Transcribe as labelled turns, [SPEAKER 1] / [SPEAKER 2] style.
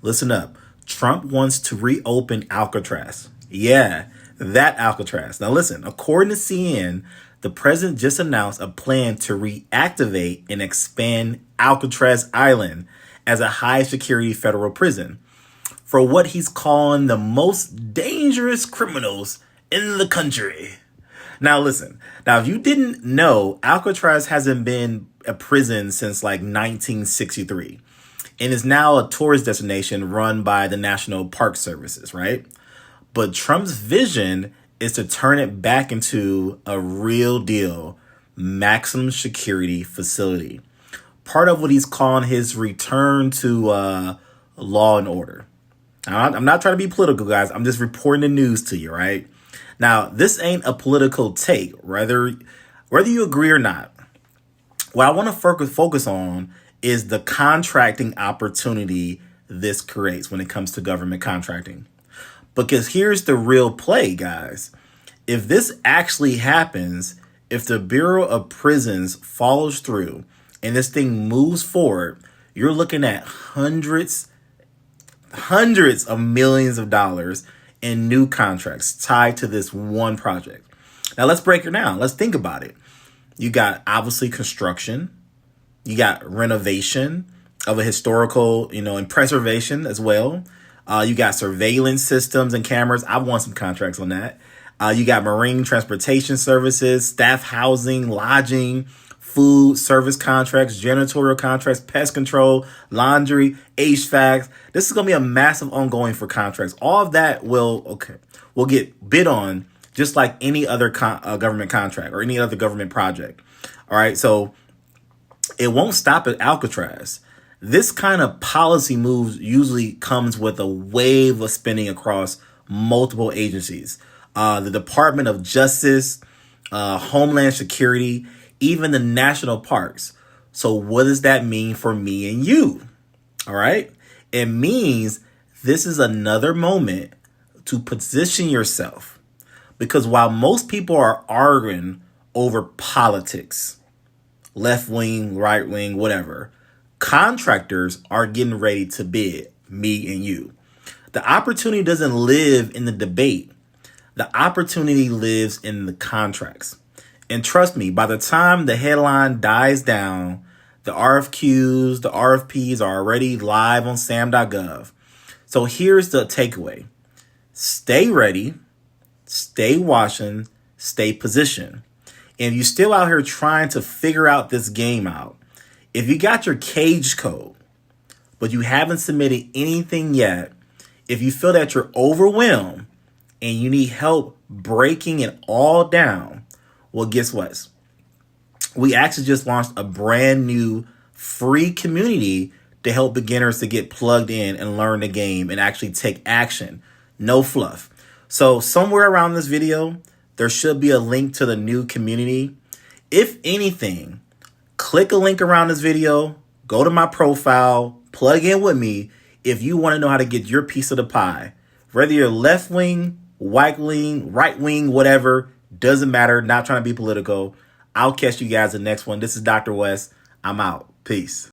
[SPEAKER 1] Listen up. Trump wants to reopen Alcatraz. Yeah, that Alcatraz. Now listen, according to CNN, the president just announced a plan to reactivate and expand Alcatraz Island as a high security federal prison for what he's calling the most dangerous criminals in the country. Now listen, if you didn't know, Alcatraz hasn't been a prison since like 1963 and is now a tourist destination run by the National Park Services, right? But Trump's vision is to turn it back into a real deal maximum security facility. Part of what he's calling his return to law and order. I'm not trying to be political, guys. I'm just reporting the news to you, right? Now, this ain't a political take, whether you agree or not. What I want to focus on is the contracting opportunity this creates when it comes to government contracting. Because here's the real play, guys. If this actually happens, if the Bureau of Prisons follows through and this thing moves forward, you're looking at hundreds of millions of dollars in new contracts tied to this one project. Now let's break it down. Let's think about it. You got obviously construction. You got renovation of a historical, and preservation as well. You got surveillance systems and cameras. I want some contracts on that. You got marine transportation services, staff housing, lodging, food service contracts, janitorial contracts, pest control, laundry, HVAC. This is going to be a massive ongoing for contracts. All of that will get bid on just like any other government contract or any other government project. All right. So it won't stop at Alcatraz. This kind of policy moves usually comes with a wave of spending across multiple agencies. The Department of Justice, Homeland Security, even the national parks. So what does that mean for me and you? All right. It means this is another moment to position yourself, because while most people are arguing over politics, left wing, right wing, whatever, contractors are getting ready to bid, me and you. The opportunity doesn't live in the debate. The opportunity lives in the contracts. And trust me, by the time the headline dies down, the RFQs, the RFPs are already live on SAM.gov. So here's the takeaway. Stay ready, stay watching, stay positioned. And if you're still out here trying to figure out this game out, if you got your cage code, but you haven't submitted anything yet, if you feel that you're overwhelmed and you need help breaking it all down, well, guess what? We actually just launched a brand new free community to help beginners to get plugged in and learn the game and actually take action. No fluff. So somewhere around this video, there should be a link to the new community. If anything, click a link around this video, go to my profile, plug in with me if you want to know how to get your piece of the pie. Whether you're left wing, right wing, whatever, doesn't matter. Not trying to be political. I'll catch you guys in the next one. This is Dr. West. I'm out. Peace.